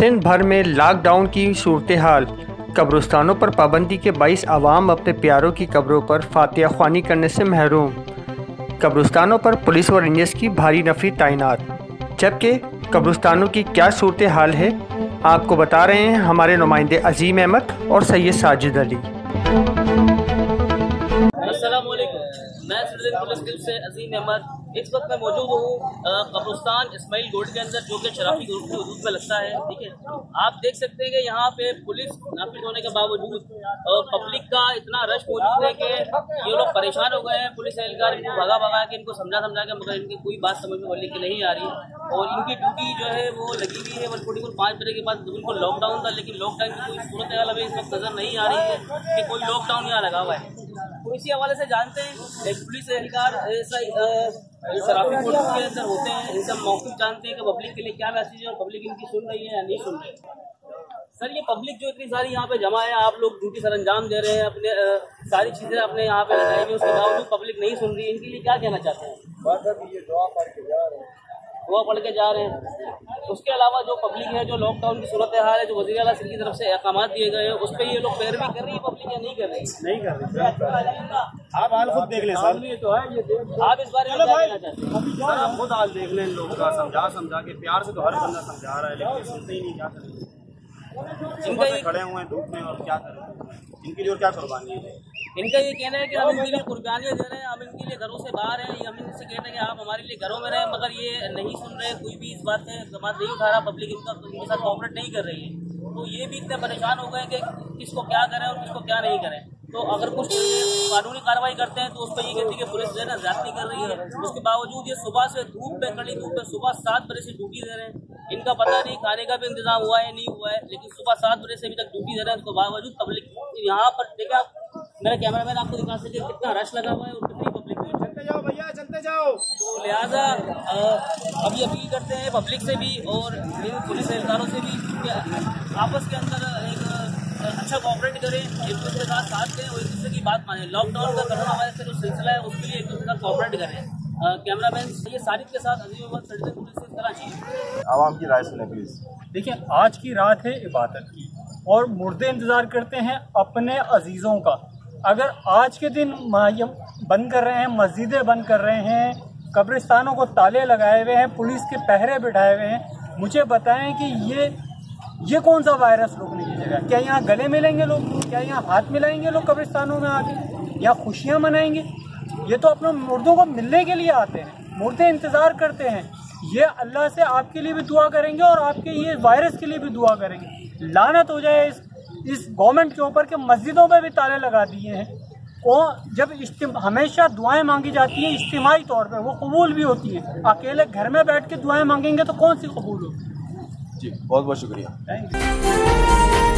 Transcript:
सिंध भर में लॉकडाउन की सूरत हाल। कब्रिस्तानों पर पाबंदी के बाइस आवाम अपने प्यारों की कब्रों पर फातिहा ख्वानी करने से महरूम। कब्रिस्तानों पर पुलिस और रेंजर्स की भारी नफरी तैनात। जबकि कब्रिस्तानों की क्या सूरत हाल है, आपको बता रहे हैं हमारे नुमाइंदे अजीम अहमद और सैयद साजिद अली। अस्सलाम वालेकुम, मैं पुलिस से अजीम अहमद। इस वक्त मैं मौजूद हूँ कब्रिस्तान इस्माइल गोल्ड के अंदर, जो कि शराफी ग्रुप की हदूद में लगता है। ठीक है, आप देख सकते हैं कि यहाँ पे पुलिस नाफिज होने के बावजूद पब्लिक का इतना रश मौजूद है कि ये लोग परेशान हो गए हैं। पुलिस एहलकार इनको भगा के इनको समझा के, मगर इनकी कोई बात समझ में बोलने की नहीं आ रही है। और इनकी ड्यूटी जो है वो लगी हुई है 144 5 बजे के बाद बिल्कुल लॉकडाउन था, लेकिन लॉकडाउन की कोई सूरत हाल अभी इस वक्त नजर नहीं आ रही है कि कोई लॉकडाउन यहाँ लगा हुआ है। तो इसी हवाले से जानते हैं एक पुलिस एहलकार शराफी कोर्ट के अंदर होते हैं, इनसे मौक़िफ़ जानते हैं कि पब्लिक के लिए क्या मैसेज है और पब्लिक इनकी सुन रही है या नहीं सुन रही है। सर, ये पब्लिक जो इतनी सारी यहाँ पे जमा है, आप लोग ड्यूटी सर अंजाम दे रहे हैं, अपने सारी चीज़ें अपने यहाँ पे लगाई हुई, उसके बावजूद पब्लिक नहीं सुन रही है, इनके लिए क्या कहना चाहते हैं? दुआ पढ़ के जा रहे हैं। उसके अलावा जो पब्लिक है, जो लॉकडाउन की सूरत हाल है, जो वज़ीर आला सिंध की तरफ से अहकाम दिए गए हैं, उस पर ये लोग पैरवी कर रही है पब्लिक या नहीं कर रही है? नहीं कर रही। आप हाल खुद देख लें सर, तो है ये आप इस बारे में क्या कहना चाहते हैं? सर, आप खुद हाल देख लें लोगों का, समझा के प्यार से तो हर बंदा समझा रहा है, लेकिन सुनते ही नहीं। क्या करें, इनका खड़े हुए हैं धूप में, और क्या करें, इनके लिए और क्या कुर्बानी है? इनका ये कहना है कि हम इनके लिए कुर्बानियाँ दे रहे हैं, हम इनके लिए घरों से बाहर हैं, हम इनसे कहते हैं कि आप हमारे लिए घरों में रहें, मगर ये नहीं सुन रहे, कोई भी इस बात में समाज नहीं उठा रहा, पब्लिक इनके साथ कोऑपरेट नहीं कर रही है। तो ये भी इतने परेशान हो गए कि किसको क्या करें और किसको क्या नहीं करें। तो अगर कुछ कानूनी कार्रवाई करते हैं तो उस पर ये कहती है कि पुलिस जो है ना ज्यादती कर रही है। उसके बावजूद ये सुबह से धूप पे, कड़ी धूप पे, सुबह 7 बजे से ड्यूटी दे रहे हैं। इनका पता नहीं खाने का भी इंतजाम हुआ है नहीं हुआ है, लेकिन सुबह 7 बजे से अभी तक ड्यूटी दे रहे हैं। उसके बावजूद पब्लिक यहाँ पर देखा, मेरा कैमरामैन आपको दिखा सके कितना रश लगा हुआ है और कितनी पब्लिक है। चलते जाओ भैया, चलते जाओ। तो लिहाजा अभी अपील करते हैं पब्लिक से भी और पुलिस एहलकारों से भी कि आपस के अंदर एक अच्छा कोऑपरेट करें, एक दूसरे के साथ दें और एक दूसरे की बात मानें। लॉकडाउन का कोरोना वायरस का जो सिलसिला है उसके लिए एक दूसरे के साथ कोऑपरेट करें। कैमरामैन ये साजिद के साथ अजीम अहमद, सिटीजन पुलिस से कराची। आवाम की राय सुने प्लीज। देखिए, आज की रात है इबादत की और मुर्दे इंतज़ार करते हैं अपने अजीज़ों का। अगर आज के दिन बंद कर रहे हैं, मस्जिदें बंद कर रहे हैं, कब्रिस्तानों को ताले लगाए हुए हैं, पुलिस के पहरे बिठाए हुए हैं, मुझे बताएं कि ये कौन सा वायरस रोकने की जगह है? क्या यहाँ गले मिलेंगे लोग? क्या यहाँ हाथ मिलाएंगे लोग कब्रिस्तानों में आके? या खुशियाँ मनाएंगे? ये तो अपने मुर्दों को मिलने के लिए आते हैं, मुर्दे इंतज़ार करते हैं। ये अल्लाह से आपके लिए भी दुआ करेंगे और आपके ये वायरस के लिए भी दुआ करेंगे। लानत हो जाए इस गवर्नमेंट के ऊपर कि मस्जिदों में भी ताले लगा दिए हैं। जब हमेशा दुआएं मांगी जाती हैं इज्तिमाई तौर पे, वो कबूल भी होती हैं। अकेले घर में बैठ के दुआएं मांगेंगे तो कौन सी कबूल होगी? जी, बहुत बहुत शुक्रिया। Thank you.